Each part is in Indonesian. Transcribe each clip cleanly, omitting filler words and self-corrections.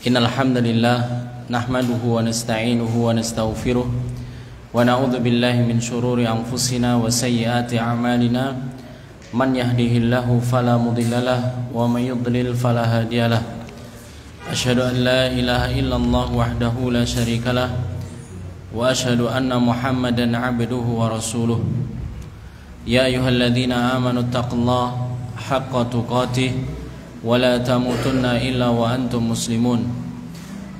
Innal hamdalillah nahmaduhu wa nasta'inuhu wa nastaghfiruh wa na'udzu billahi min shururi anfusina wa sayyiati a'malina man yahdihillahu fala mudhillalah wa may yudlil fala hadiyalah. Asyhadu an la ilaha illallah wahdahu la syarikalah wa asyhadu anna Muhammadan 'abduhu wa rasuluh. Ya ayyuhalladzina amanu taqullaha haqqa tuqatih wa la tamutunna illa wa antum muslimun.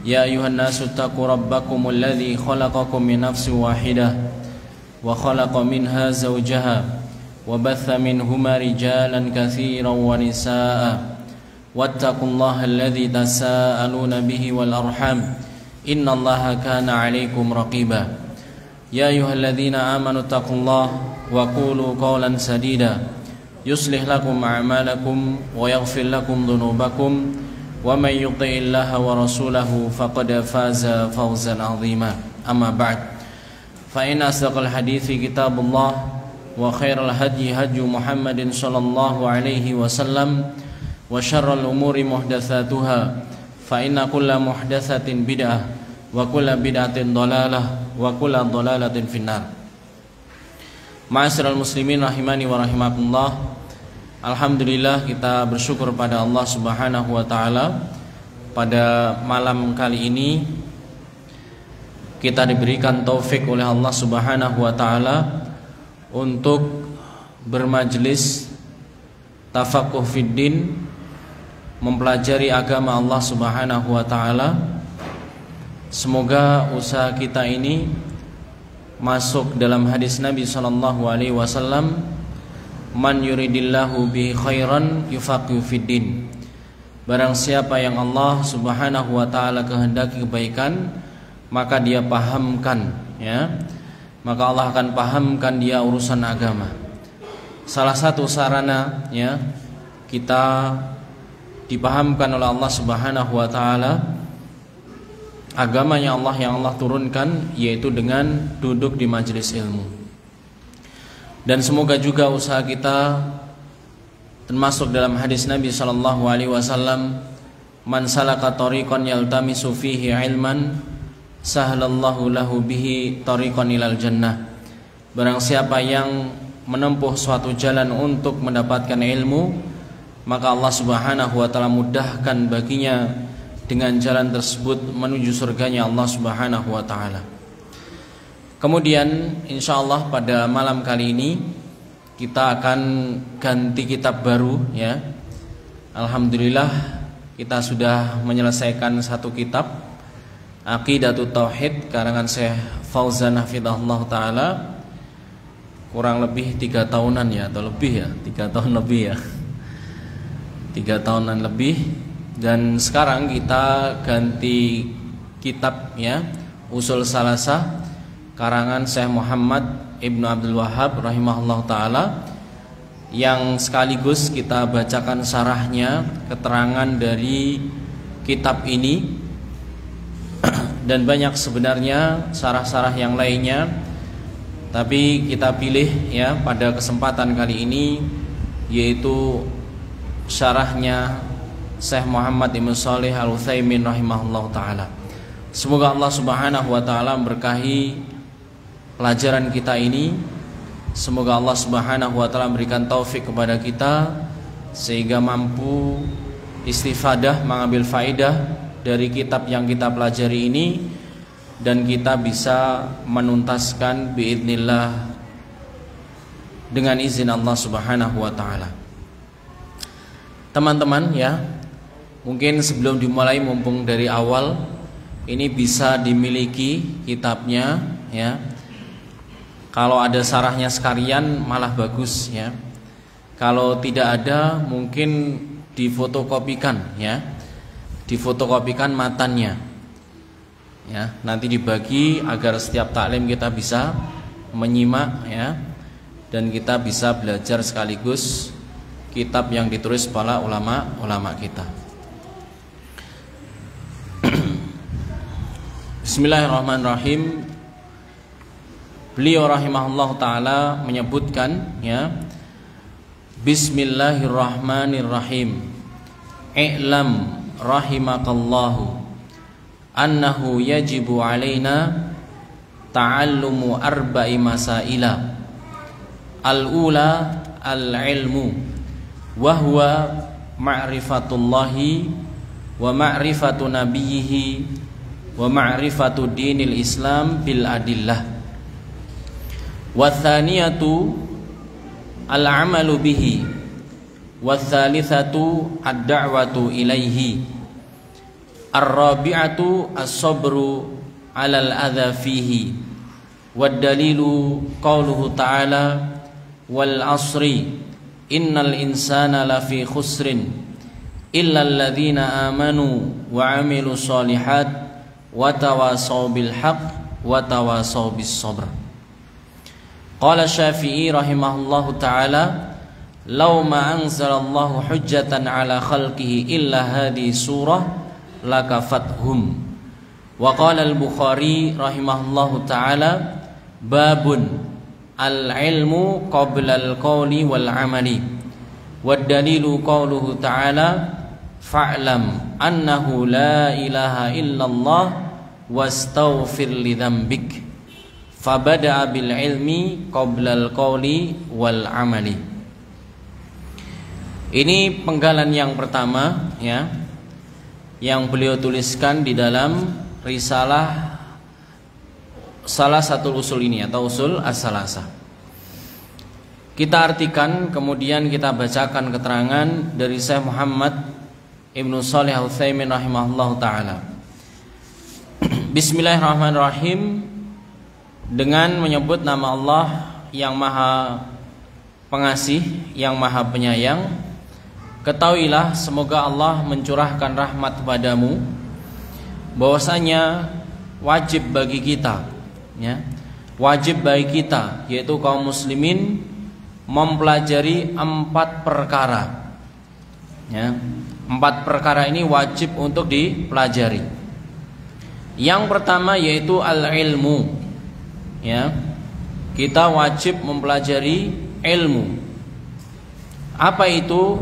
Ya ayyuhan nasu taqu rabbakumul ladzi khalaqakum min nafsin wahidah wa khalaqa minha zawjaha wa batha minhuma rijalan katsiran wa nisaa'a wattaqullaha alladzi tasaaluna bihi wal arham innallaha kana 'alaikum raqiba. Ya ayyuhalladzina amanu taqullaha wa qulu qawlan sadida yuslih lakum a'malakum wa yaghfir lakum dhunubakum wa may yuti'illaha wa rasulahu faqad faza fawzan 'azima. Amma ba'd, fa inna asdaqal hadithi kitabullah wa khairal hadyi hadyu Muhammadin sallallahu alaihi wasallam wa syarrul umuri muhdatsatuha fa inna kulla muhdatsatin bid'ah wa kulla bid'atin dhalalah wa kulla dhalalatin finnar. Ma'asyiral muslimin rahimani wa rahimakumullah. Alhamdulillah, kita bersyukur pada Allah Subhanahu wa taala. Pada malam kali ini kita diberikan taufik oleh Allah Subhanahu wa taala untuk bermajelis tafaqquh fiddin, mempelajari agama Allah Subhanahu wa taala. Semoga usaha kita ini masuk dalam hadis Nabi sallallahu alaihi wasallam, man yuridillahu bi khairan yufaqihu fiddin. Barang siapa yang Allah Subhanahu wa taala kehendaki kebaikan, maka dia pahamkan, ya. Maka Allah akan pahamkan dia urusan agama. Salah satu sarana, ya, kita dipahamkan oleh Allah Subhanahu wa taala agamanya Allah yang Allah turunkan, yaitu dengan duduk di majelis ilmu. Dan semoga juga usaha kita termasuk dalam hadis Nabi sallallahu alaihi wasallam, man salaka tariqan yaltamisu fihi ilman sahhalallahu lahu bihi tariqan ilal jannah. Barang siapa yang menempuh suatu jalan untuk mendapatkan ilmu, maka Allah Subhanahu wa taala mudahkan baginya dengan jalan tersebut menuju surganya Allah Subhanahu wa taala. Kemudian insyaallah pada malam kali ini kita akan ganti kitab baru, ya. Alhamdulillah kita sudah menyelesaikan satu kitab, Aqidatut Tauhid karangan Syekh Fauzan hafizahullah taala, kurang lebih 3 tahunan, ya, atau lebih, ya, 3 tahun lebih, ya, 3 tahunan lebih. Dan sekarang kita ganti kitab, ya, Usul Salasah karangan Syekh Muhammad Ibnu Abdul Wahhab rahimahullah ta'ala, yang sekaligus kita bacakan syarahnya, keterangan dari kitab ini. Dan banyak sebenarnya syarah-syarah yang lainnya, tapi kita pilih, ya, pada kesempatan kali ini, yaitu syarahnya Syekh Muhammad Ibn Shalih Al-Utsaimin rahimahullah ta'ala. Semoga Allah Subhanahu wa ta'ala memberkahi pelajaran kita ini. Semoga Allah Subhanahu wa ta'ala memberikan taufik kepada kita sehingga mampu istifadah, mengambil faidah dari kitab yang kita pelajari ini, dan kita bisa menuntaskan biidznillah dengan izin Allah Subhanahu wa ta'ala. Teman-teman, ya, mungkin sebelum dimulai, mumpung dari awal ini bisa dimiliki kitabnya, ya. Kalau ada syarahnya sekalian malah bagus, ya. Kalau tidak ada mungkin difotokopikan, ya. Difotokopikan matannya, ya. Nanti dibagi agar setiap taklim kita bisa menyimak, ya, dan kita bisa belajar sekaligus kitab yang ditulis para ulama kita. Bismillahirrahmanirrahim. Beliau rahimahullah ta'ala menyebutkan, ya, Bismillahirrahmanirrahim. I'lam rahimakallahu annahu yajibu alaina ta'allumu arba'i masaila. Al-ula al-ilmu wa huwa ma'rifatullahi wa ma'rifatu nabiyhi wa ma'rifatu dinil Islam bil adillah. Wa thaniyatu al-amalu bihi wa thalithatu ad-da'watu ilaihi. Ar-rabi'atu as-sabru 'alal adza fihi. Wad dalilu qauluhu ta'ala wal 'asri innal insana lafi khusrin illal ladzina amanu wa 'amilus shalihat wa tawasaw bil haqq wa tawasaw bis sabr. Qala Syafi'i rahimahullahu ta'ala law ma anzalallahu hujjatan 'ala khalqihi illa hadhihi surah lakafathum. Wa qala al-Bukhari rahimahullahu ta'ala babun al-ilmu qabla al-qawli wal amali. Wad dalilu qawluhu ta'ala fa'lam annahu la ilaha illallah wastaghfir li dzambik. Fabada'a bil ilmi qabla al-qawli wal amali. Ini penggalan yang pertama ya, yang beliau tuliskan di dalam risalah salah satu usul ini atau usul as-salasah. Kita artikan kemudian kita bacakan keterangan dari Syekh Muhammad Ibnu Shalih Al-Utsaimin rahimahullahu taala. Bismillahirrahmanirrahim. Dengan menyebut nama Allah yang Maha Pengasih, yang Maha Penyayang. Ketahuilah semoga Allah mencurahkan rahmat padamu, bahwasanya wajib bagi kita ya, wajib bagi kita yaitu kaum muslimin mempelajari 4 perkara ya. 4 perkara ini wajib untuk dipelajari. Yang pertama yaitu al-ilmu ya. Kita wajib mempelajari ilmu. Apa itu?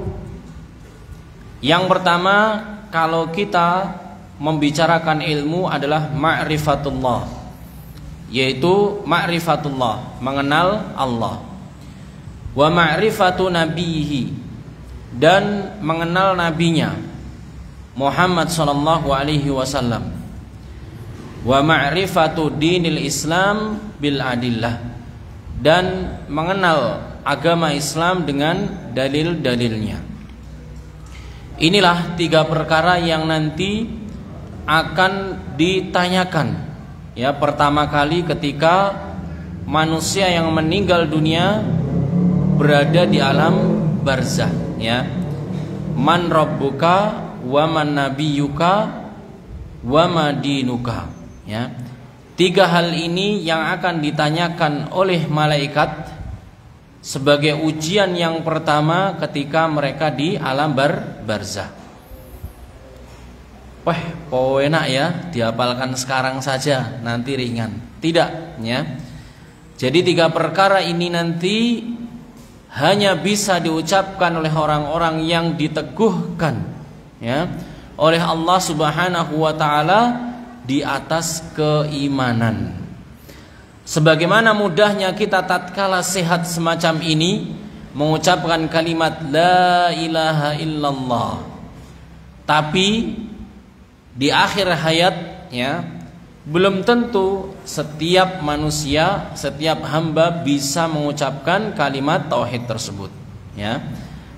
Yang pertama, kalau kita membicarakan ilmu adalah ma'rifatullah, yaitu ma'rifatullah, mengenal Allah. Wa ma'rifatu nabiyhi, dan mengenal nabinya Muhammad sallallahu alaihi wasallam. Wa ma'rifatu dinil Islam bil adillah, dan mengenal agama Islam dengan dalil-dalilnya. Inilah 3 perkara yang nanti akan ditanyakan ya, pertama kali ketika manusia yang meninggal dunia berada di alam barzah ya. Man rabbuka wa man nabiyyuka wa ma dinuka ya. 3 hal ini yang akan ditanyakan oleh malaikat sebagai ujian yang pertama ketika mereka di alam barzah. Wah, enak ya, dihafalkan sekarang saja, nanti ringan. Tidak ya. Jadi 3 perkara ini nanti hanya bisa diucapkan oleh orang-orang yang diteguhkan ya oleh Allah Subhanahu wa taala di atas keimanan. Sebagaimana mudahnya kita tatkala sehat semacam ini mengucapkan kalimat la ilaha illallah, tapi di akhir hayat ya, belum tentu setiap manusia, setiap hamba bisa mengucapkan kalimat tauhid tersebut ya.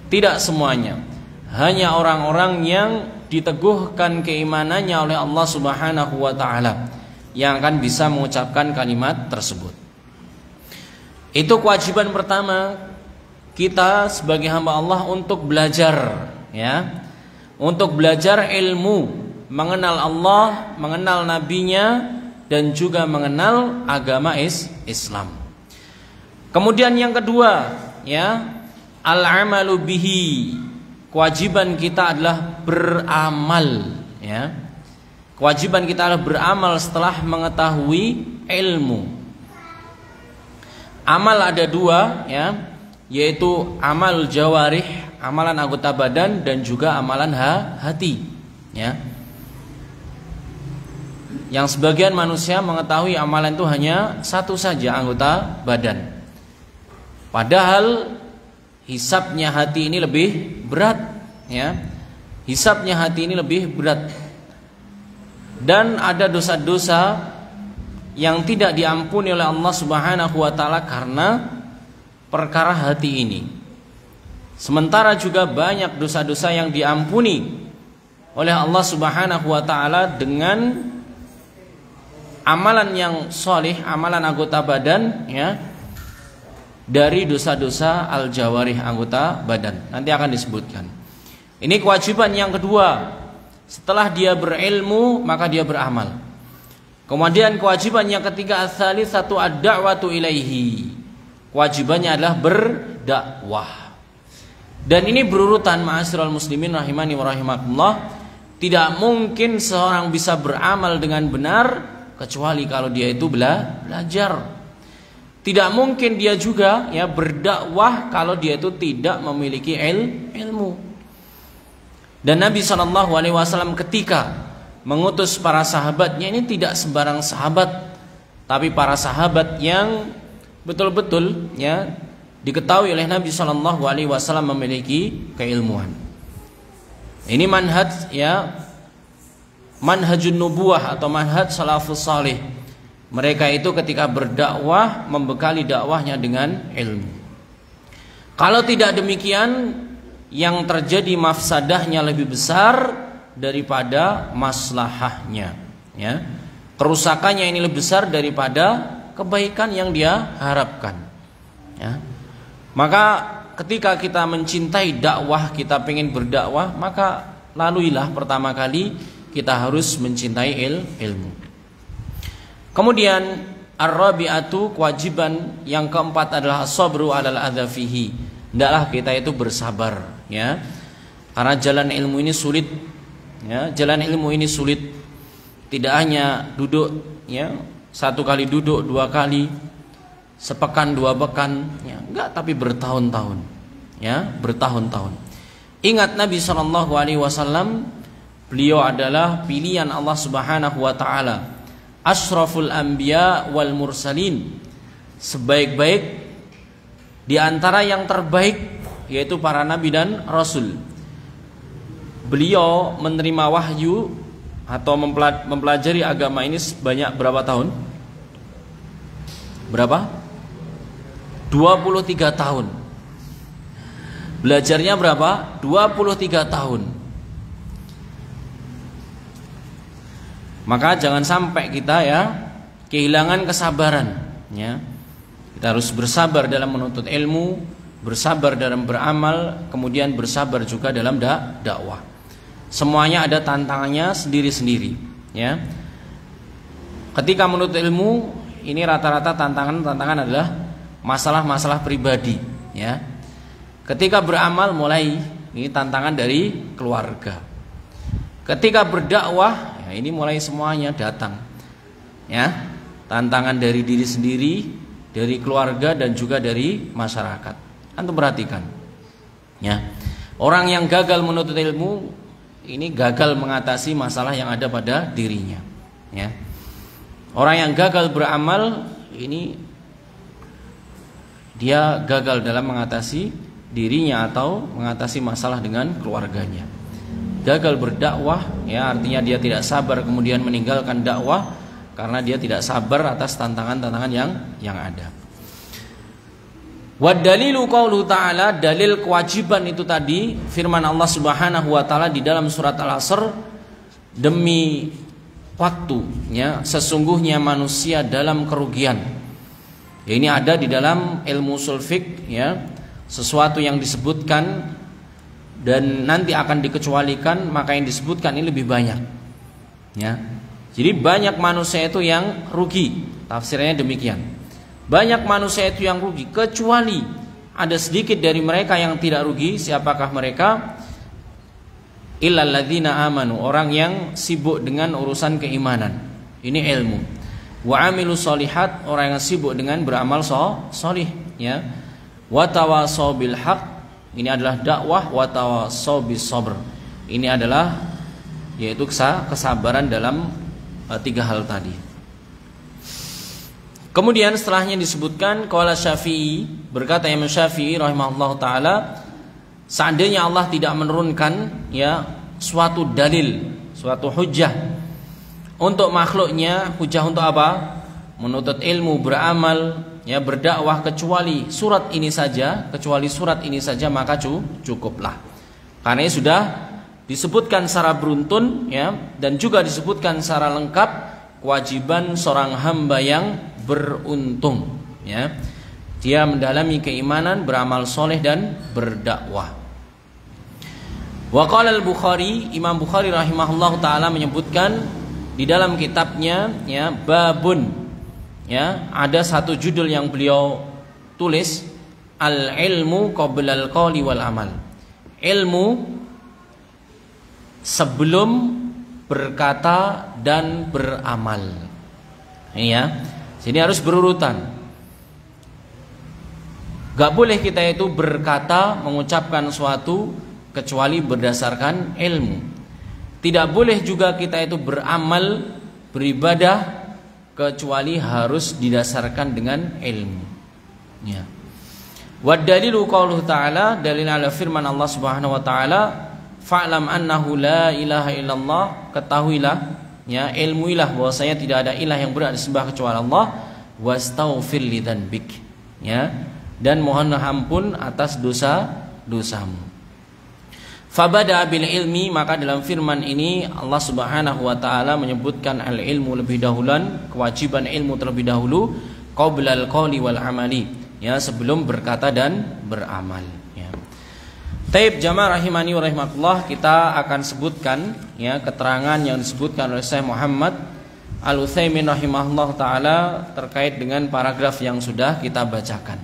Tidak semuanya, hanya orang-orang yang diteguhkan keimanannya oleh Allah Subhanahu wa taala yang akan bisa mengucapkan kalimat tersebut. Itu kewajiban pertama kita sebagai hamba Allah untuk belajar ya, untuk belajar ilmu, mengenal Allah, mengenal nabinya, dan juga mengenal agama Islam. Kemudian yang kedua ya, al-amalu bihi. Kewajiban kita adalah beramal ya. Kewajiban kita adalah beramal setelah mengetahui ilmu. Amal ada 2 ya, yaitu amal jawarih, amalan anggota badan, dan juga amalan hati ya. Yang sebagian manusia mengetahui amalan itu hanya satu saja anggota badan. Padahal hisabnya hati ini lebih berat, ya. Hisabnya hati ini lebih berat. Dan ada dosa-dosa yang tidak diampuni oleh Allah Subhanahu wa taala karena perkara hati ini. Sementara juga banyak dosa-dosa yang diampuni oleh Allah Subhanahu wa taala dengan amalan yang solih, amalan anggota badan, ya, dari dosa-dosa al-jawarih, anggota badan. Nanti akan disebutkan. Ini kewajiban yang kedua. Setelah dia berilmu, maka dia beramal. Kemudian kewajiban yang ketiga, ats-tsalitsatu ad-da'watu ilaihi. Kewajibannya adalah berdakwah. Dan ini berurutan, ma'asyiral muslimin rahimani wa rahimakumullah. Tidak mungkin seorang bisa beramal dengan benar kecuali kalau dia itu belajar. Tidak mungkin dia juga, ya, berdakwah kalau dia itu tidak memiliki ilmu. Dan Nabi SAW ketika mengutus para sahabatnya ini tidak sembarang sahabat, tapi para sahabat yang betul-betul, ya, diketahui oleh Nabi SAW memiliki keilmuan. Ini manhaj, ya, manhajun nubuwah atau manhaj salafus salih. Mereka itu ketika berdakwah membekali dakwahnya dengan ilmu. Kalau tidak demikian, yang terjadi mafsadahnya lebih besar daripada maslahahnya, ya. Kerusakannya ini lebih besar daripada kebaikan yang dia harapkan, ya. Maka ketika kita mencintai dakwah, kita pengen berdakwah, maka laluilah pertama kali kita harus mencintai ilmu. Kemudian ar-rabi'atu, kewajiban yang keempat adalah as-sabru 'alal adza fihi. Hendaklah kita itu bersabar, ya. Karena jalan ilmu ini sulit, ya. Jalan ilmu ini sulit. Tidak hanya duduk, ya, satu kali duduk, dua kali, sepekan, dua pekan, ya, enggak, tapi bertahun-tahun, ya, bertahun-tahun. Ingat Nabi SAW, beliau adalah pilihan Allah Subhanahu wa taala, asyraful anbiya wal mursalin, sebaik-baik di antara yang terbaik, yaitu para nabi dan rasul. Beliau menerima wahyu atau mempelajari agama ini sebanyak berapa tahun? Berapa? 23 tahun. Belajarnya berapa? 23 tahun. Maka jangan sampai kita, ya, kehilangan kesabaran, ya. Kita harus bersabar dalam menuntut ilmu, bersabar dalam beramal, kemudian bersabar juga dalam dakwah. Semuanya ada tantangannya sendiri-sendiri, ya. Ketika menuntut ilmu, ini rata-rata tantangan adalah masalah-masalah pribadi, ya. Ketika beramal, mulai ini tantangan dari keluarga. Ketika berdakwah, ya, ini mulai semuanya datang, ya. Tantangan dari diri sendiri, dari keluarga, dan juga dari masyarakat. Antum perhatikan, ya. Orang yang gagal menuntut ilmu ini gagal mengatasi masalah yang ada pada dirinya, ya. Orang yang gagal beramal ini dia gagal dalam mengatasi dirinya atau mengatasi masalah dengan keluarganya. Gagal berdakwah, ya, artinya dia tidak sabar kemudian meninggalkan dakwah karena dia tidak sabar atas tantangan-tantangan yang ada. Wa dalilu qauluhu ta'ala, dalil kewajiban itu tadi firman Allah Subhanahu wa taala di dalam surat Al-Asr, demi waktu, ya, sesungguhnya manusia dalam kerugian. Ya, ini ada di dalam ilmu ushul fiqh, ya, sesuatu yang disebutkan dan nanti akan dikecualikan, maka yang disebutkan ini lebih banyak, ya. Jadi banyak manusia itu yang rugi, tafsirnya demikian. Banyak manusia itu yang rugi, kecuali ada sedikit dari mereka yang tidak rugi. Siapakah mereka? Illal ladzina amanu, orang yang sibuk dengan urusan keimanan. Ini ilmu. Wa amilus solihat, orang yang sibuk dengan beramal solih, ya. Wa tawassaw bil haq, ini adalah dakwah. Wa tawassaw bis sabr, ini adalah yaitu kesabaran dalam tiga hal tadi. Kemudian setelahnya disebutkan qala Syafi'i, berkata Imam Syafi'i rahimahullahu taala, seandainya Allah tidak menurunkan ya suatu dalil, suatu hujjah untuk makhluknya, hujjah untuk apa? Menuntut ilmu, beramal, ya berdakwah, kecuali surat ini saja, maka cukuplah. Karena sudah disebutkan secara beruntun ya, dan juga disebutkan secara lengkap kewajiban seorang hamba yang beruntung ya. Dia mendalami keimanan, beramal soleh dan berdakwah. Wa qala al-Bukhari, Imam Bukhari rahimahullahu taala menyebutkan di dalam kitabnya ya, babun ya, ada satu judul yang beliau tulis, al-ilmu qabla al-qawli wal amal. Ilmu sebelum berkata dan beramal. Ya. Jadi harus berurutan. Gak boleh kita itu berkata, mengucapkan suatu kecuali berdasarkan ilmu. Tidak boleh juga kita itu beramal, beribadah kecuali harus didasarkan dengan ilmu. Ya. Wa dalilu qauluhu ta'ala, dalil ala firman Allah Subhanahu wa taala, fa'lam annahu la ilaha illallah, ketahuilah ya, ilmuilah bahwasanya tidak ada ilah yang berhak disembah kecuali Allah, wastaghfir lidzanbik ya, dan mohon ampun atas dosa-dosamu. Fabada bil ilmi, maka dalam firman ini Allah Subhanahu wa taala menyebutkan al ilmu lebih dahuluan, kewajiban ilmu terlebih dahulu, qablal qawli wal amali ya, sebelum berkata dan beramal ya. Taib jamaah rahimani wa rahimakumullah, kita akan sebutkan ya keterangan yang disebutkan oleh Syekh Muhammad Al-Utsaimin rahimahullah taala terkait dengan paragraf yang sudah kita bacakan.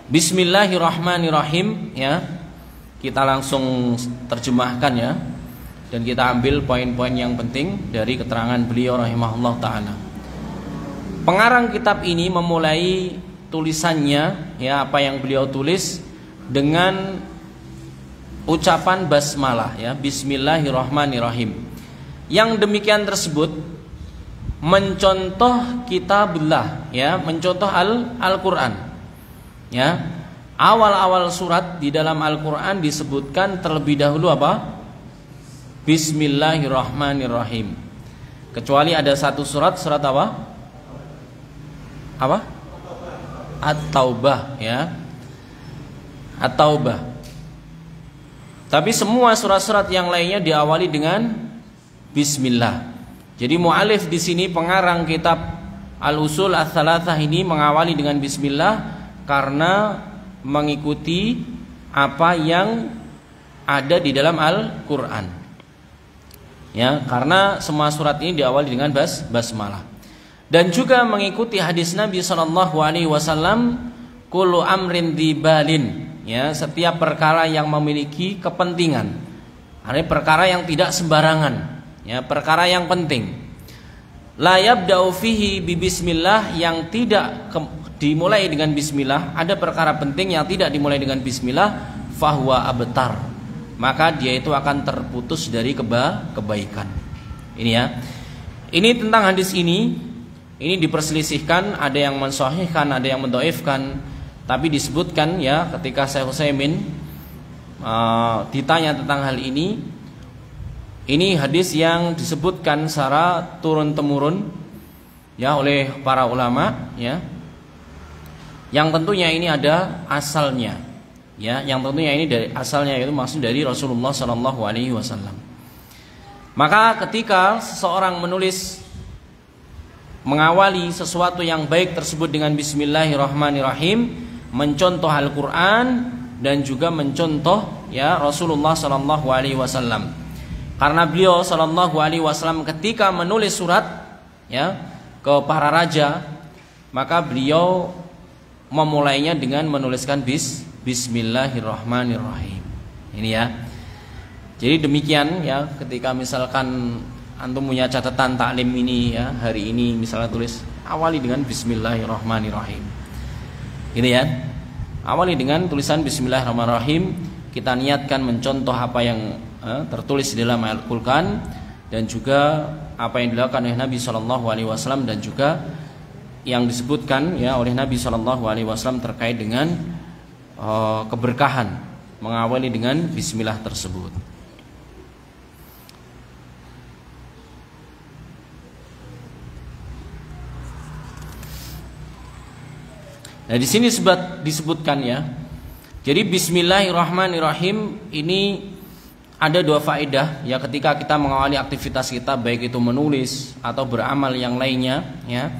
Bismillahirrahmanirrahim ya. Kita langsung terjemahkan ya, dan kita ambil poin-poin yang penting dari keterangan beliau rahimahullah ta'ala. Pengarang kitab ini memulai tulisannya ya, apa yang beliau tulis dengan ucapan basmalah ya, Bismillahirrahmanirrahim. Yang demikian tersebut mencontoh kitabullah ya, mencontoh Al-Quran ya. Awal-awal surat di dalam Al-Quran disebutkan terlebih dahulu apa? Bismillahirrahmanirrahim. Kecuali ada satu surat apa? Apa? At-Taubah ya, At-Taubah. Tapi semua surat-surat yang lainnya diawali dengan Bismillah. Jadi mu'alif di sini, pengarang kitab Al-Usul Ats-Tsalatsah ini mengawali dengan Bismillah karena mengikuti apa yang ada di dalam Al-Quran ya, karena semua surat ini diawali dengan basmalah, dan juga mengikuti hadis Nabi SAW, kullu amrin dibalin ya, setiap perkara yang memiliki kepentingan, artinya perkara yang tidak sembarangan ya, perkara yang penting. La yabda'u fihi bi bismillah, yang tidak dimulai dengan bismillah, ada perkara penting yang tidak dimulai dengan bismillah, fahuwa abtar, maka dia itu akan terputus dari kebaikan. Ini ya. Ini tentang hadis ini diperselisihkan, ada yang mensahihkan, ada yang mendhaifkan, tapi disebutkan ya ketika Syekh Utsaimin ditanya tentang hal ini hadis yang disebutkan secara turun temurun ya oleh para ulama ya, yang tentunya ini ada asalnya ya, yang tentunya ini dari asalnya itu maksud dari Rasulullah SAW. Maka ketika seseorang mengawali sesuatu yang baik tersebut dengan Bismillahirrahmanirrahim, mencontoh Al-Quran dan juga mencontoh ya Rasulullah SAW. Karena beliau SAW ketika menulis surat ya ke para raja, maka beliau memulainya dengan menuliskan Bismillahirrahmanirrahim. Ini ya. Jadi demikian ya, ketika misalkan antum punya catatan taklim ini ya, hari ini misalnya tulis awali dengan Bismillahirrahmanirrahim. Gitu ya. Awali dengan tulisan Bismillahirrahmanirrahim. Kita niatkan mencontoh apa yang tertulis di dalam Al-Quran. dan juga apa yang dilakukan oleh Nabi SAW, dan juga yang disebutkan ya oleh Nabi SAW terkait dengan keberkahan mengawali dengan bismillah tersebut. Nah, di sini disebutkan ya. Jadi bismillahirrahmanirrahim ini ada dua faedah ya ketika kita mengawali aktivitas kita, baik itu menulis atau beramal yang lainnya ya.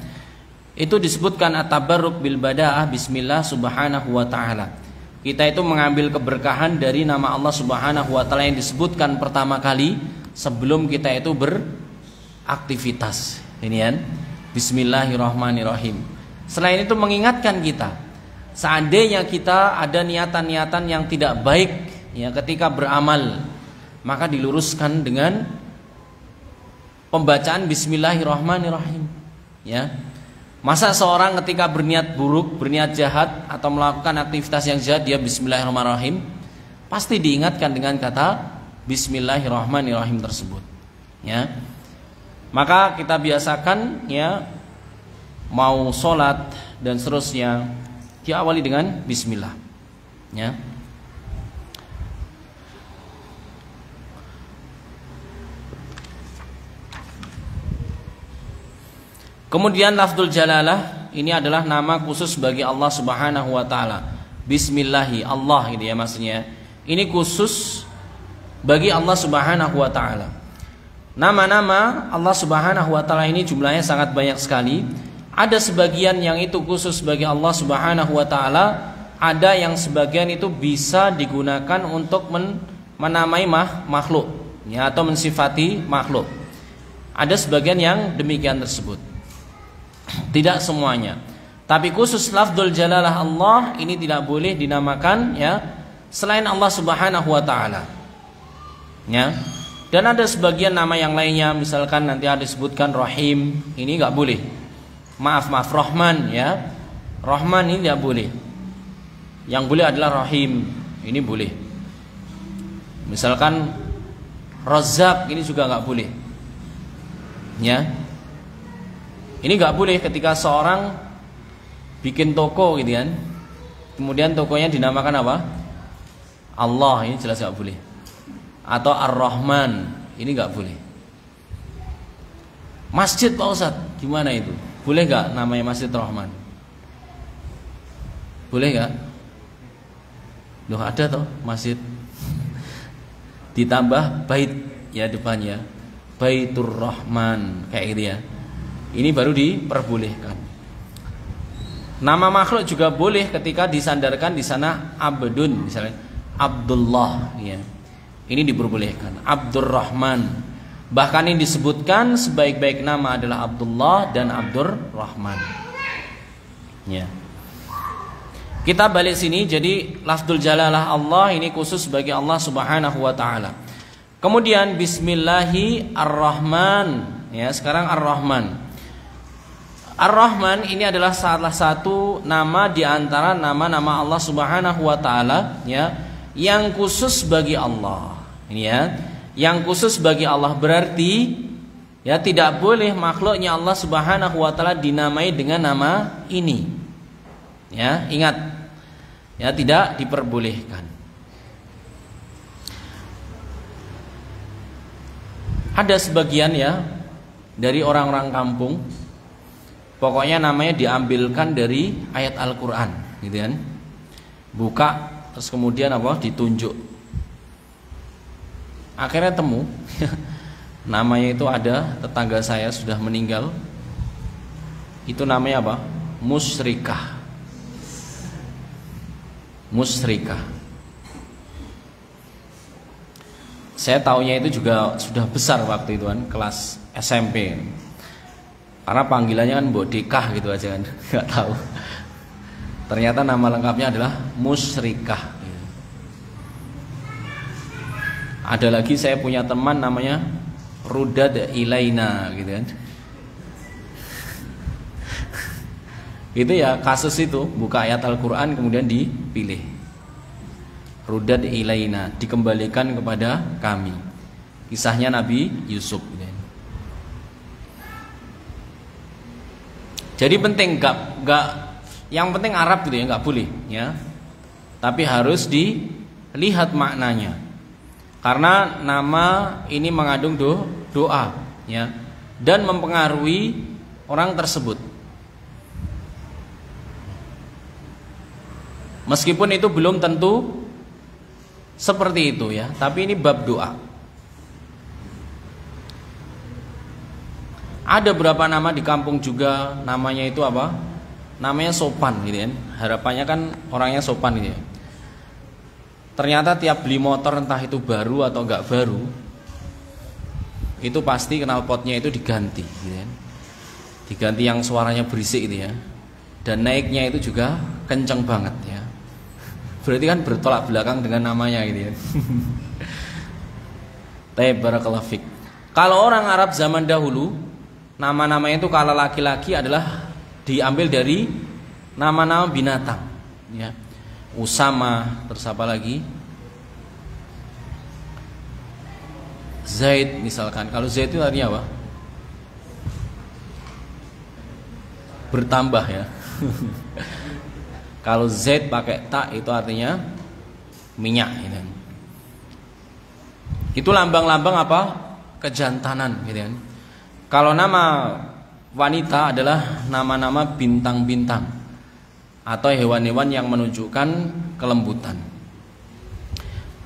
Itu disebutkan at-tabarruk bil bada'ah bismillah subhanahu wa ta'ala. Kita itu mengambil keberkahan dari nama Allah Subhanahu wa ta'ala yang disebutkan pertama kali sebelum kita itu beraktivitas. Ini kan bismillahirrahmanirrahim. Selain itu mengingatkan kita, seandainya kita ada niatan-niatan yang tidak baik ya ketika beramal, maka diluruskan dengan pembacaan bismillahirrahmanirrahim ya. Masa seorang ketika berniat buruk, berniat jahat atau melakukan aktivitas yang jahat dia bismillahirrahmanirrahim, pasti diingatkan dengan kata bismillahirrahmanirrahim tersebut ya. Maka kita biasakan ya, mau sholat dan seterusnya diawali dengan bismillah ya. Kemudian lafdzul jalalah ini adalah nama khusus bagi Allah Subhanahu wa taala. Bismillahi, Allah gitu ya maksudnya. Ini khusus bagi Allah Subhanahu wa taala. Nama-nama Allah Subhanahu wa taala ini jumlahnya sangat banyak sekali. Ada sebagian yang itu khusus bagi Allah Subhanahu wa taala, ada yang sebagian itu bisa digunakan untuk menamai makhluk ya, atau mensifati makhluk. Ada sebagian yang demikian tersebut. Tidak semuanya. Tapi khusus lafdzul jalalah Allah ini tidak boleh dinamakan ya selain Allah Subhanahu wa taala. Ya. Dan ada sebagian nama yang lainnya, misalkan nanti ada disebutkan Rahim, ini enggak boleh. Maaf Rahman ya. Rahman ini tidak boleh. Yang boleh adalah Rahim, ini boleh. Misalkan Razzaq ini juga enggak boleh. Ya. Ini enggak boleh ketika seorang bikin toko gitu kan, kemudian tokonya dinamakan apa? Allah, ini jelas enggak boleh. Atau Ar-Rahman, ini enggak boleh. Masjid Pak Ustadz, gimana itu? Boleh enggak namanya Masjid Rahman? Boleh enggak? Loh ada toh masjid. Ditambah bait ya depannya, Baitur Rahman kayak gitu ya. Ini baru diperbolehkan. Nama makhluk juga boleh ketika disandarkan di sana Abdun, misalnya Abdullah ya. Ini diperbolehkan. Abdurrahman. Bahkan ini disebutkan sebaik-baik nama adalah Abdullah dan Abdurrahman. Ya. Kita balik sini, jadi lafdzul jalalah Allah ini khusus bagi Allah Subhanahu wa taala. Kemudian bismillahi ar-Rahman. Ya, sekarang Ar-Rahman. Ar-Rahman ini adalah salah satu nama di antara nama-nama Allah Subhanahu wa taala ya, yang khusus bagi Allah. Ini ya, yang khusus bagi Allah berarti ya tidak boleh makhluknya Allah Subhanahu wa taala dinamai dengan nama ini. Ya, ingat. Ya, tidak diperbolehkan. Ada sebagian ya dari orang-orang kampung, pokoknya namanya diambilkan dari ayat Al-Quran gitu kan. Buka terus kemudian apa ditunjuk. Akhirnya temu namanya itu ada tetangga saya sudah meninggal. Itu namanya apa? Musyrikah. Musyrikah. Saya taunya itu juga sudah besar waktu itu kan, kelas SMP. Karena panggilannya kan Mbok Dekah gitu aja kan, nggak tahu. Ternyata nama lengkapnya adalah Musyrikah. Ada lagi saya punya teman namanya Rudad Ilaina gitu kan. Itu ya kasus itu, buka ayat Al-Quran kemudian dipilih. Rudad Ilaina, dikembalikan kepada kami. Kisahnya Nabi Yusuf gitu. Jadi penting enggak yang penting Arab gitu ya, enggak boleh ya. Tapi harus dilihat maknanya. Karena nama ini mengandung doa ya dan mempengaruhi orang tersebut. Meskipun itu belum tentu seperti itu ya, tapi ini bab doa. Ada beberapa nama di kampung juga namanya itu apa? Namanya sopan gitu kan. Harapannya kan orangnya sopan gitu ya. Ternyata tiap beli motor entah itu baru atau enggak baru, itu pasti knalpotnya itu diganti gitu kan. Diganti yang suaranya berisik gitu ya. Dan naiknya itu juga kenceng banget ya. Berarti kan bertolak belakang dengan namanya gitu ya. Barakallahu fik. Kalau orang Arab zaman dahulu, nama-namanya itu kalau laki-laki adalah diambil dari nama-nama binatang ya. Usama, terus apa lagi? Zaid misalkan. Kalau Zaid itu artinya apa? Bertambah ya. Kalau Z pakai ta itu artinya minyak gitu kan. Itu lambang-lambang apa? Kejantanan gitu kan. Kalau nama wanita adalah nama-nama bintang-bintang atau hewan-hewan yang menunjukkan kelembutan.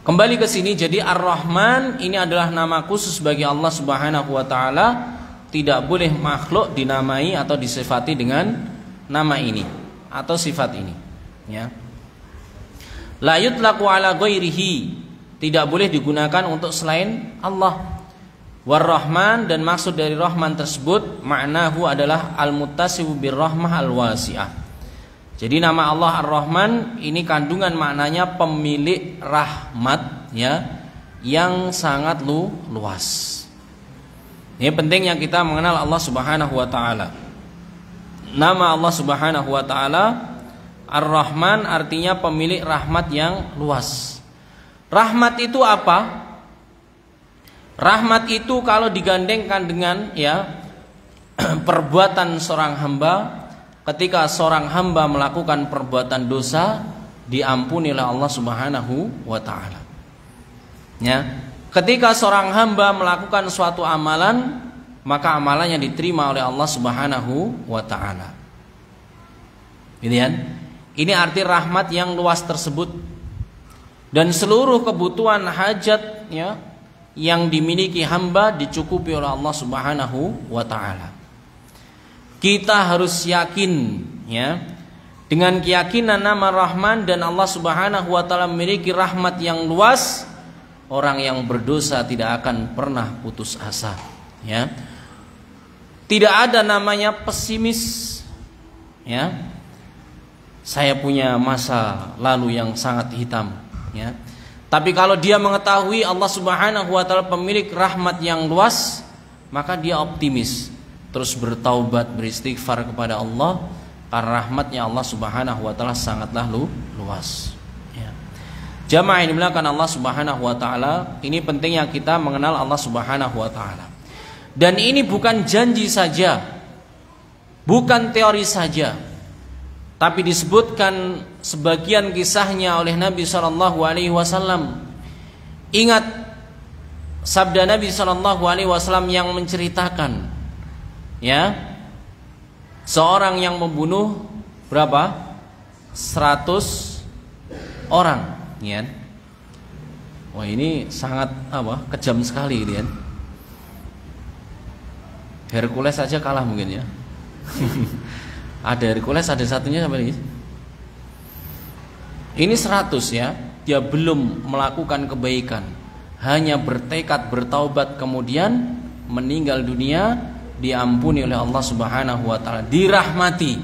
Kembali ke sini, jadi Ar-Rahman ini adalah nama khusus bagi Allah Subhanahu wa taala, tidak boleh makhluk dinamai atau disifati dengan nama ini atau sifat ini. Ya. La yutlaqu ala ghairihi, tidak boleh digunakan untuk selain Allah. War-Rahman, dan maksud dari Rahman tersebut maknahu adalah al-muttasifu birrahmah al-wasi'ah. Jadi nama Allah Ar-Rahman ini kandungan maknanya pemilik rahmat ya yang sangat luas. Ini pentingnya kita mengenal Allah Subhanahu wa taala. Nama Allah Subhanahu wa taala Ar-Rahman artinya pemilik rahmat yang luas. Rahmat itu apa? Rahmat itu kalau digandengkan dengan ya perbuatan seorang hamba, ketika seorang hamba melakukan perbuatan dosa, diampuni oleh Allah Subhanahu wa taala. Ya. Ketika seorang hamba melakukan suatu amalan, maka amalannya diterima oleh Allah Subhanahu wa taala. Gitu kan? Ini arti rahmat yang luas tersebut. Dan seluruh kebutuhan hajat ya yang dimiliki hamba dicukupi oleh Allah Subhanahu wa taala. Kita harus yakin ya, dengan keyakinan nama Rahman dan Allah Subhanahu wa taala memiliki rahmat yang luas, orang yang berdosa tidak akan pernah putus asa ya. Tidak ada namanya pesimis ya. Saya punya masa lalu yang sangat hitam ya. Tapi kalau dia mengetahui Allah Subhanahu wa taala pemilik rahmat yang luas, maka dia optimis, terus bertaubat, beristighfar kepada Allah, karena rahmatnya Allah Subhanahu wa taala sangatlah luas ya. Jamaah yang dimuliakan Allah Subhanahu wa taala, ini pentingnya kita mengenal Allah Subhanahu wa taala. Dan ini bukan janji saja, bukan teori saja, tapi disebutkan sebagian kisahnya oleh Nabi SAW. Ingat sabda Nabi SAW yang menceritakan ya, seorang yang membunuh berapa? 100 orang ya. Wah, ini sangat kejam sekali gitu kan. Hercules saja kalah mungkin ya. Ada Hercules, ada satunya sampai ini. Ini 100 ya, dia belum melakukan kebaikan, hanya bertekad bertaubat kemudian meninggal dunia, diampuni oleh Allah Subhanahu wa taala, dirahmati,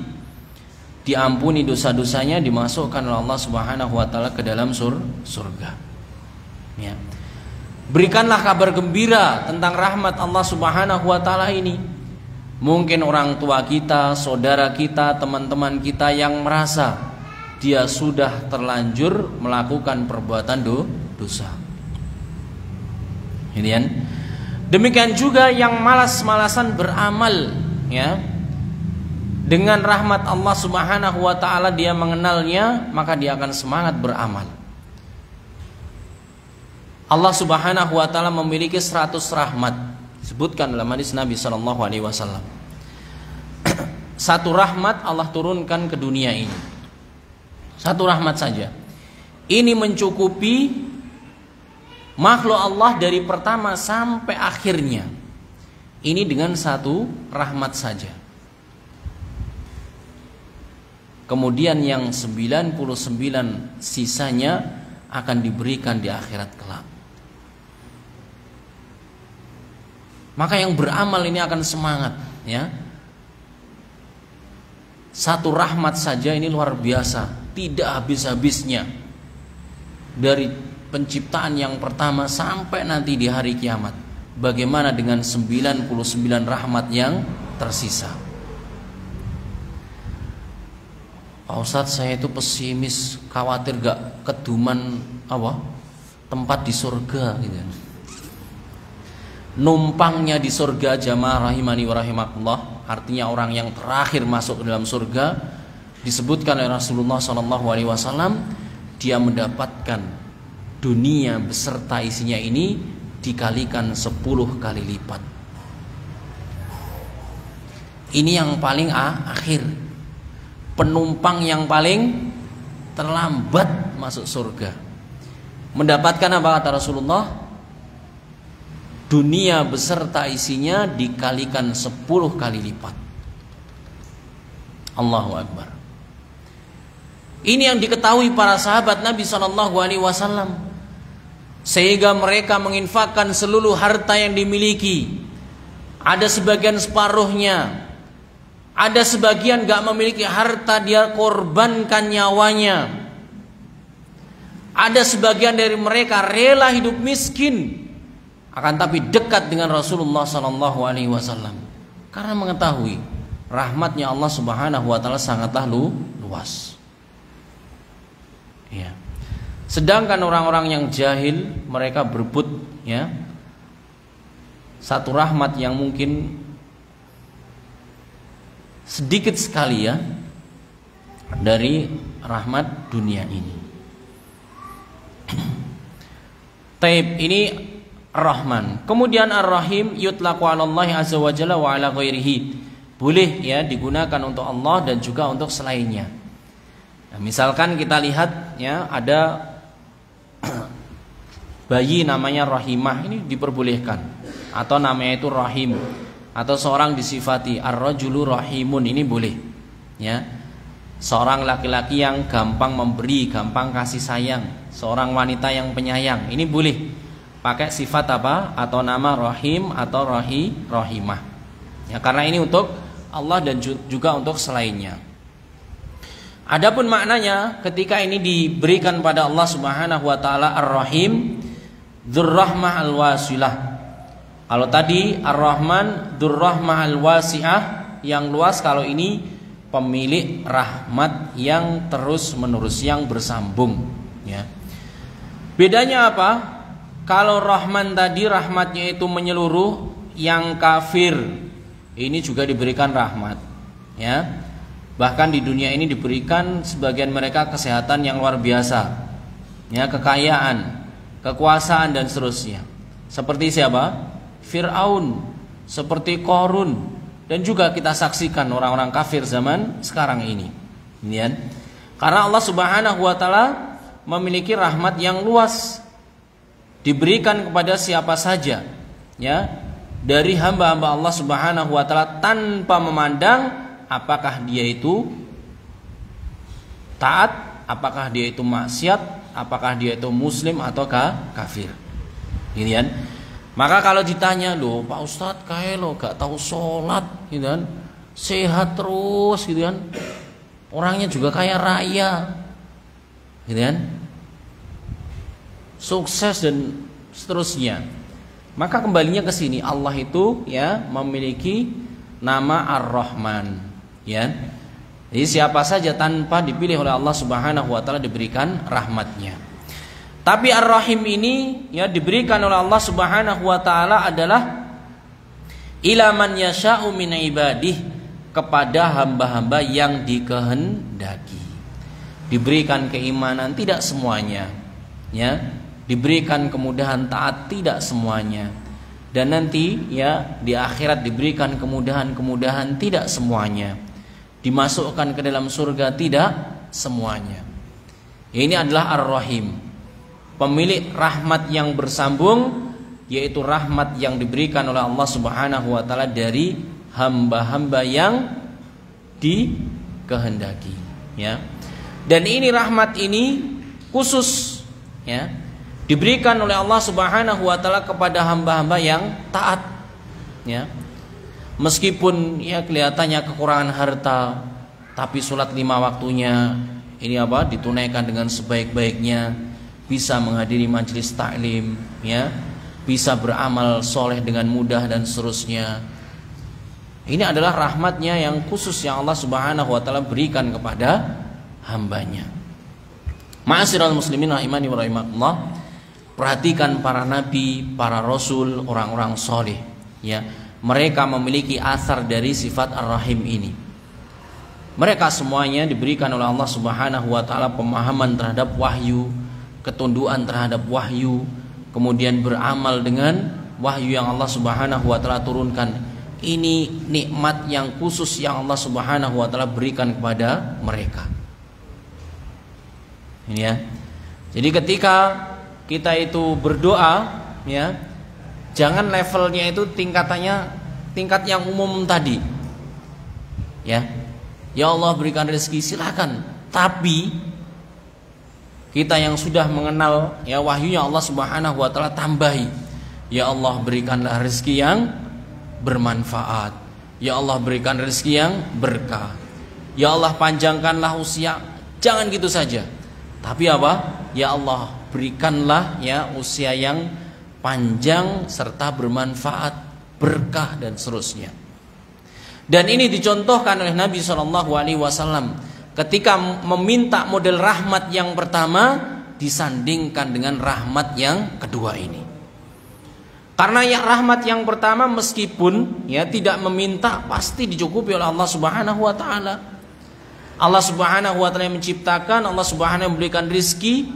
diampuni dosa-dosanya, dimasukkan oleh Allah Subhanahu wa taala ke dalam surga. Ya. Berikanlah kabar gembira tentang rahmat Allah Subhanahu wa taala ini. Mungkin orang tua kita, saudara kita, teman-teman kita yang merasa dia sudah terlanjur melakukan perbuatan dosa. Ini kan? Demikian juga yang malas-malasan beramal, ya. Dengan rahmat Allah Subhanahu wa taala dia mengenalnya, maka dia akan semangat beramal. Allah Subhanahu wa taala memiliki 100 rahmat. Disebutkan dalam hadis Nabi sallallahu alaihi wasallam. Satu rahmat Allah turunkan ke dunia ini. Satu rahmat saja. Ini mencukupi makhluk Allah dari pertama sampai akhirnya. Ini dengan satu rahmat saja. Kemudian yang 99 sisanya akan diberikan di akhirat kelak. Maka yang beramal ini akan semangat, ya. Satu rahmat saja ini luar biasa, tidak habis-habisnya. Dari penciptaan yang pertama sampai nanti di hari kiamat. Bagaimana dengan 99 rahmat yang tersisa? Pak Ustadz, saya itu pesimis, khawatir gak keduman tempat di surga gitu. Numpangnya di surga jamaah rahimani wa rahimakumullah, artinya orang yang terakhir masuk ke dalam surga, disebutkan oleh Rasulullah SAW, dia mendapatkan dunia beserta isinya ini dikalikan 10 kali lipat. Ini yang paling akhir, penumpang yang paling terlambat masuk surga. Mendapatkan apa kata Rasulullah? Dunia beserta isinya dikalikan 10 kali lipat. Allahu Akbar. Ini yang diketahui para sahabat Nabi SAW, sehingga mereka menginfakkan seluruh harta yang dimiliki. Ada sebagian separuhnya, ada sebagian gak memiliki harta, dia korbankan nyawanya. Ada sebagian dari mereka rela hidup miskin, akan tapi dekat dengan Rasulullah SAW, karena mengetahui rahmatnya Allah Subhanahu wa taala sangatlah luas. Ya. Sedangkan orang-orang yang jahil, mereka berebut, ya, satu rahmat yang mungkin sedikit sekali, ya, dari rahmat dunia ini. Taib, ini Ar-Rahman. Kemudian Ar-Rahim yutlaqu 'ala Allah azza wa jalla wa 'ala ghairihi. Boleh, ya, digunakan untuk Allah dan juga untuk selainnya. Nah, misalkan kita lihat, ya, ada bayi namanya Rahimah, ini diperbolehkan, atau namanya itu Rahim, atau seorang disifati ar-rajulu rahimun, ini boleh, ya. Seorang laki-laki yang gampang memberi, gampang kasih sayang, seorang wanita yang penyayang, ini boleh pakai sifat apa atau nama Rahim atau Rahimah, ya, karena ini untuk Allah dan juga untuk selainnya. Adapun maknanya ketika ini diberikan pada Allah Subhanahu wa taala Ar-Rahim, Dzurrahmah al-Wasilah. Kalau tadi Ar-Rahman Dzurrahmah al-Wasi'ah, yang luas. Kalau ini pemilik rahmat yang terus menerus, yang bersambung, ya. Bedanya apa? Kalau Rahman tadi rahmatnya itu menyeluruh, yang kafir ini juga diberikan rahmat, ya. Bahkan di dunia ini diberikan sebagian mereka kesehatan yang luar biasa, ya, kekayaan, kekuasaan dan seterusnya. Seperti siapa? Fir'aun, seperti Qarun, dan juga kita saksikan orang-orang kafir zaman sekarang ini. Ya. Karena Allah Subhanahu wa taala memiliki rahmat yang luas, diberikan kepada siapa saja, ya, dari hamba-hamba Allah Subhanahu wa taala, tanpa memandang apakah dia itu taat, apakah dia itu maksiat, apakah dia itu muslim atau kafir. Gitu kan? Maka kalau ditanya, loh Pak Ustadz kayak lo gak tahu sholat, gitu kan, sehat terus, gitu kan, orangnya juga kayak raya, gitu kan, sukses dan seterusnya. Maka kembalinya ke sini, Allah itu, ya, memiliki nama Ar-Rahman, ya. Jadi siapa saja tanpa dipilih oleh Allah Subhanahu wa taala diberikan rahmatnya. Tapi Ar-Rahim ini, ya, diberikan oleh Allah Subhanahu wa taala adalah ila man yasha'u min ibadih, kepada hamba-hamba yang dikehendaki. Diberikan keimanan tidak semuanya, ya. Diberikan kemudahan taat tidak semuanya. Dan nanti ya di akhirat diberikan kemudahan-kemudahan tidak semuanya. Dimasukkan ke dalam surga tidak semuanya. Ini adalah Ar-Rahim, pemilik rahmat yang bersambung, yaitu rahmat yang diberikan oleh Allah Subhanahu wa taala dari hamba-hamba yang dikehendaki, ya. Dan ini rahmat ini khusus, ya, diberikan oleh Allah Subhanahu wa taala kepada hamba-hamba yang taat, ya. Meskipun ya kelihatannya kekurangan harta, tapi sholat 5 waktunya ini apa? Ditunaikan dengan sebaik-baiknya, bisa menghadiri majelis taklim, ya, bisa beramal soleh dengan mudah dan seterusnya. Ini adalah rahmatnya yang khusus yang Allah Subhanahu wa taala berikan kepada hambanya. Ma'asyiral muslimin rahimani wa rahimakumullah. Perhatikan para nabi, para rasul, orang-orang soleh, ya. Mereka memiliki asar dari sifat Ar-Rahim ini. Mereka semuanya diberikan oleh Allah Subhanahu wa taala pemahaman terhadap wahyu, ketundukan terhadap wahyu, kemudian beramal dengan wahyu yang Allah Subhanahu wa taala turunkan. Ini nikmat yang khusus yang Allah Subhanahu wa taala berikan kepada mereka. Ini ya. Jadi ketika kita itu berdoa, ya, jangan levelnya itu tingkat yang umum tadi. Ya. Ya Allah berikan rezeki, silakan. Tapi kita yang sudah mengenal ya wahyunya Allah Subhanahu wa taala tambahi. Ya Allah berikanlah rezeki yang bermanfaat. Ya Allah berikan rezeki yang berkah. Ya Allah panjangkanlah usia. Jangan gitu saja. Tapi apa? Ya Allah berikanlah ya usia yang panjang serta bermanfaat, berkah dan seterusnya. Dan ini dicontohkan oleh Nabi SAW ketika meminta model rahmat yang pertama disandingkan dengan rahmat yang kedua ini. Karena ya rahmat yang pertama meskipun ya tidak meminta pasti dicukupi oleh Allah Subhanahu wa taala. Allah Subhanahu wa taala yang menciptakan, Allah Subhanahu yang memberikan rizki.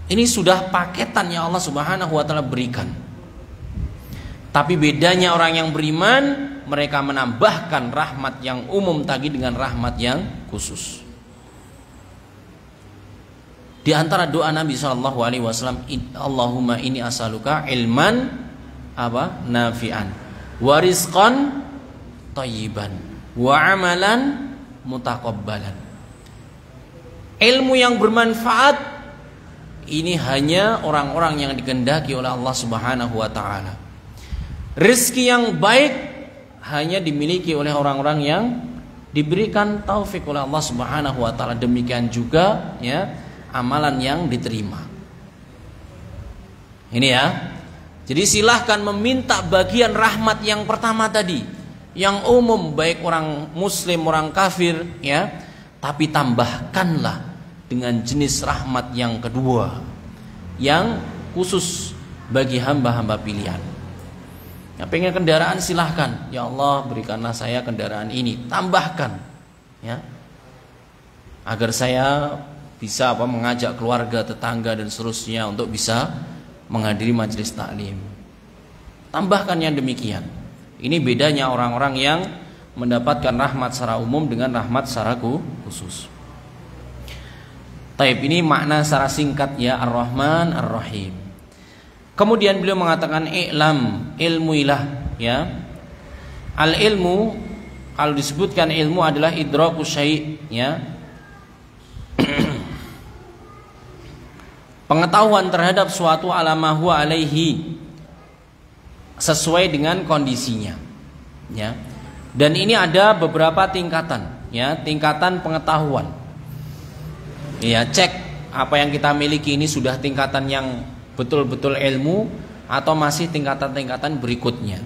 Ini sudah paketan yang Allah Subhanahu wa taala berikan. Tapi bedanya orang yang beriman, mereka menambahkan rahmat yang umum tadi dengan rahmat yang khusus. Di antara doa Nabi SAW, Allahumma inni as'aluka ilman apa? Nafi'an, wa rizqan thayyiban, wa amalan mutaqabbalan. Ilmu yang bermanfaat ini hanya orang-orang yang dikehendaki oleh Allah Subhanahu wa taala. Rezeki yang baik hanya dimiliki oleh orang-orang yang diberikan taufik oleh Allah Subhanahu wa taala. Demikian juga ya amalan yang diterima. Ini ya. Jadi silahkan meminta bagian rahmat yang pertama tadi, yang umum baik orang muslim, orang kafir ya. Tapi tambahkanlah dengan jenis rahmat yang kedua yang khusus bagi hamba-hamba pilihan. Ya, pengen kendaraan silahkan. Ya Allah berikanlah saya kendaraan ini. Tambahkan ya. Agar saya bisa mengajak keluarga, tetangga dan seterusnya untuk bisa menghadiri majelis taklim. Tambahkan yang demikian. Ini bedanya orang-orang yang mendapatkan rahmat secara umum dengan rahmat secara khusus. Taib, ini makna secara singkat ya Ar-Rahman Ar-Rahim. Kemudian beliau mengatakan i'lam, ilmuilah ya. Al ilmu, kalau disebutkan ilmu adalah idraku syai' ya. Pengetahuan terhadap suatu alama huwa alaihi, sesuai dengan kondisinya ya. Dan ini ada beberapa tingkatan ya, tingkatan pengetahuan. Ya, cek apa yang kita miliki ini sudah tingkatan yang betul-betul ilmu atau masih tingkatan-tingkatan berikutnya.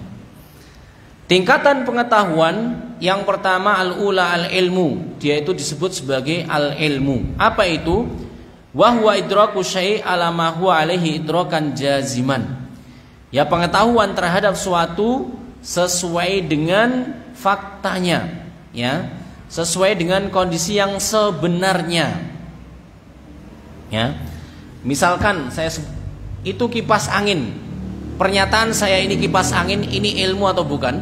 Tingkatan pengetahuan yang pertama al-ula al-ilmu, dia itu disebut sebagai al-ilmu. Apa itu? Wa huwa idraku syai' ala ma huwa alaihi idrakan jaziman. Ya, pengetahuan terhadap suatu sesuai dengan faktanya, ya, sesuai dengan kondisi yang sebenarnya. Ya. Misalkan itu kipas angin. Pernyataan saya ini kipas angin, ini ilmu atau bukan?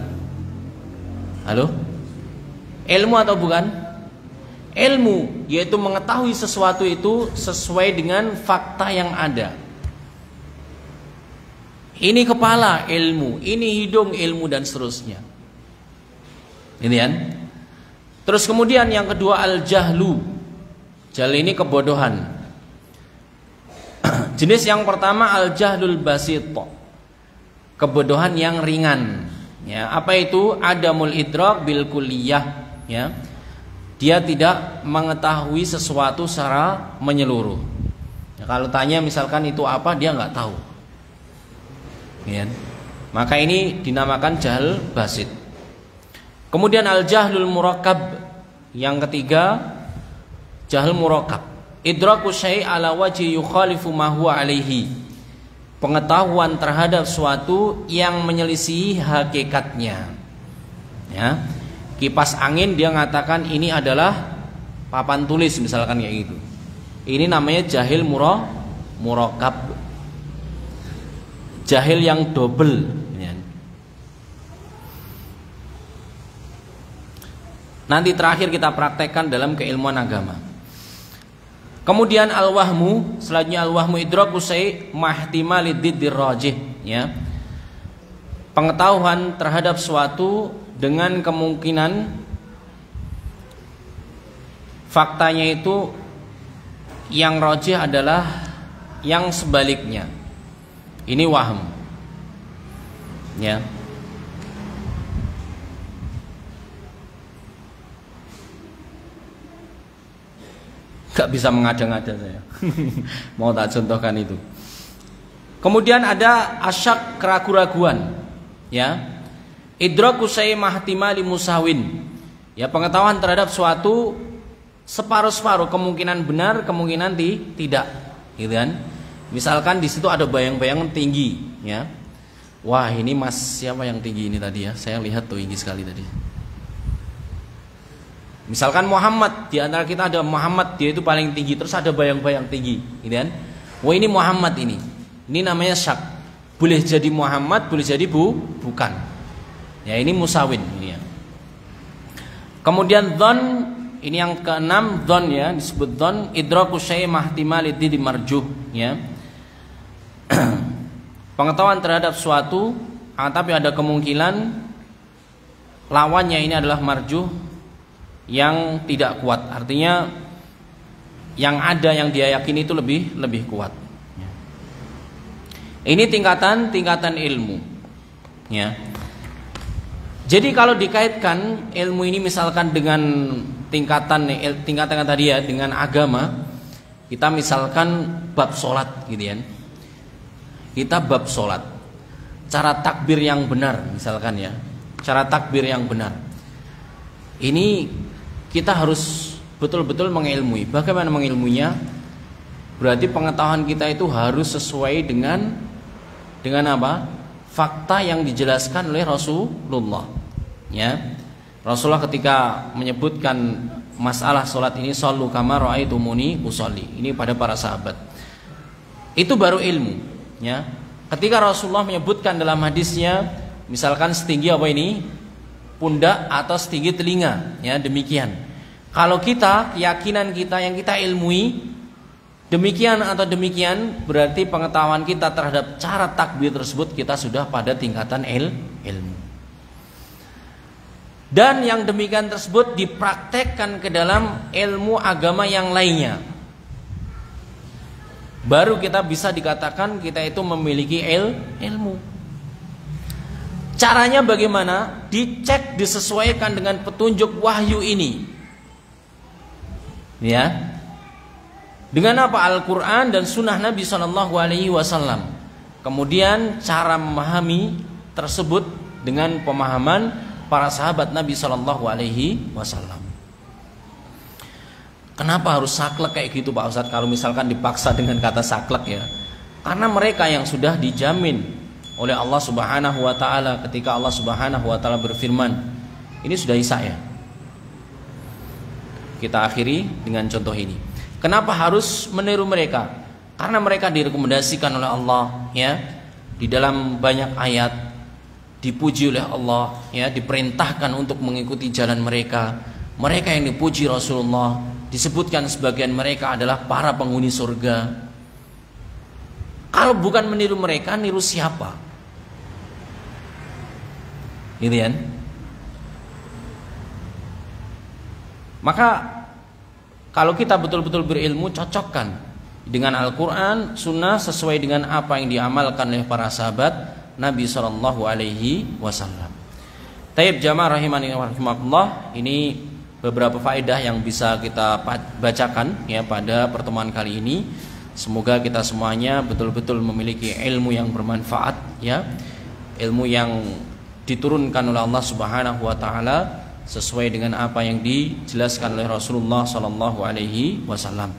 Halo? Ilmu atau bukan? Ilmu, yaitu mengetahui sesuatu itu sesuai dengan fakta yang ada. Ini kepala, ilmu. Ini hidung, ilmu, dan seterusnya. Ini kan? Terus kemudian yang kedua, al-jahlu. Jahl ini kebodohan. Jenis yang pertama, al-jahlul basit, kebodohan yang ringan. Ya, apa itu? Adamul idrak bil kulliyah. Ya, dia tidak mengetahui sesuatu secara menyeluruh. Ya, kalau tanya misalkan itu apa, dia nggak tahu. Ya, maka ini dinamakan jahl basit. Kemudian al-jahlul murakkab. Yang ketiga, jahl murakkab. Idraku syai' ala wajhi yukhalifu ma huwa alaihi. Pengetahuan terhadap suatu yang menyelisihi hakikatnya. Ya. Kipas angin dia mengatakan ini adalah papan tulis misalkan kayak gitu. Ini namanya jahil murakkab. Jahil yang double. Ya. Nanti terakhir kita praktekkan dalam keilmuan agama. Kemudian al-wahmu, selanjutnya al-wahmu idraku syai' mahtimali diddir rajih, ya. Pengetahuan terhadap suatu dengan kemungkinan faktanya itu yang rajih adalah yang sebaliknya. Ini wahm. Ya. Gak bisa mengada-ngada saya. Mau tak contohkan itu. Kemudian ada asyak, keraguan-raguan. Ya. Idraku syai' mahtimali musawin. Ya, pengetahuan terhadap suatu separuh-separuh, kemungkinan benar, kemungkinan tidak. Gitu kan? Misalkan di situ ada bayang-bayangan tinggi, ya. Wah, ini Mas siapa yang tinggi ini tadi ya? Saya lihat tuh tinggi sekali tadi. Misalkan Muhammad, di antara kita ada Muhammad, dia itu paling tinggi, terus ada bayang-bayang tinggi, gitu kan? Wah, ini Muhammad ini. Ini namanya syak. Boleh jadi Muhammad, boleh jadi bukan. Ya, ini musawin ini ya. Kemudian dzan, ini yang keenam, dzan ya, disebut dzan idraku syai' mahtimali diddi marjuh, ya. Pengetahuan terhadap suatu tapi ada kemungkinan lawannya ini adalah marjuh, yang tidak kuat, artinya yang ada yang dia yakini itu lebih kuat. Ini tingkatan ilmu, ya. Jadi kalau dikaitkan ilmu ini misalkan dengan tingkatan tadi ya, dengan agama, kita misalkan bab sholat, gitu ya. Kita bab sholat, cara takbir yang benar, misalkan ya, cara takbir yang benar. Ini kita harus betul-betul mengilmui. Bagaimana mengilmuinya? Berarti pengetahuan kita itu harus sesuai dengan apa? Fakta yang dijelaskan oleh Rasulullah. Ya. Rasulullah ketika menyebutkan masalah sholat ini, shollu kama ra'aitumuni usolli. Ini pada para sahabat. Itu baru ilmu. Ya. Ketika Rasulullah menyebutkan dalam hadisnya, misalkan setinggi apa ini? Pundak atau setinggi telinga, ya, demikian. Kalau kita, keyakinan kita yang kita ilmui demikian atau demikian, berarti pengetahuan kita terhadap cara takbir tersebut kita sudah pada tingkatan ilmu. Dan yang demikian tersebut dipraktekkan ke dalam ilmu agama yang lainnya. Baru kita bisa dikatakan kita itu memiliki ilmu. Caranya bagaimana? Dicek, disesuaikan dengan petunjuk wahyu ini. Ya. Dengan apa? Al-Quran dan Sunnah Nabi SAW. Kemudian cara memahami tersebut dengan pemahaman para sahabat Nabi SAW. Kenapa harus saklek kayak gitu Pak Ustadz? Kalau misalkan dipaksa dengan kata saklek ya, karena mereka yang sudah dijamin oleh Allah Subhanahu wa taala ketika Allah Subhanahu wa taala berfirman, Ini sudah isya ya. Kita akhiri dengan contoh ini. Kenapa harus meniru mereka? Karena mereka direkomendasikan oleh Allah ya, di dalam banyak ayat, dipuji oleh Allah ya, diperintahkan untuk mengikuti jalan mereka. Mereka yang dipuji Rasulullah, disebutkan sebagian mereka adalah para penghuni surga. Kalau bukan meniru mereka, niru siapa? Gitu kan? Maka kalau kita betul-betul berilmu, cocokkan dengan Al-Quran, Sunnah sesuai dengan apa yang diamalkan oleh para sahabat Nabi SAW. Taib jamaah rahimani wa rahimakumullah, ini beberapa faedah yang bisa kita bacakan ya pada pertemuan kali ini. Semoga kita semuanya betul-betul memiliki ilmu yang bermanfaat ya, ilmu yang diturunkan oleh Allah Subhanahu wa taala sesuai dengan apa yang dijelaskan oleh Rasulullah sallallahu alaihi wasallam.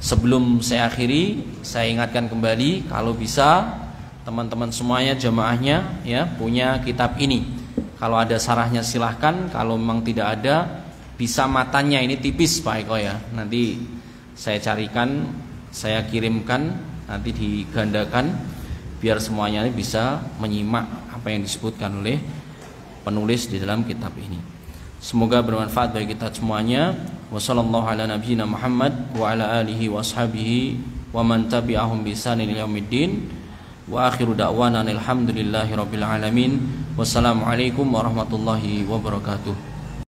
Sebelum saya akhiri, saya ingatkan kembali, kalau bisa teman-teman semuanya, jamaahnya ya, punya kitab ini. Kalau ada sarahnya silahkan, kalau memang tidak ada, bisa matanya ini tipis Pak Eko ya. Nanti saya carikan, saya kirimkan, nanti digandakan biar semuanya bisa menyimak apa yang disebutkan oleh penulis di dalam kitab ini. Semoga bermanfaat bagi kita semuanya. Wassallallahu ala nabiyyina Muhammad wa ala alihi wa ashabihi wa man tabi'ahum bi ihsanin ila yaumiddin. Wa akhiru da'wana alhamdulillahi rabbil alamin. Wassalamualaikum warahmatullahi wabarakatuh.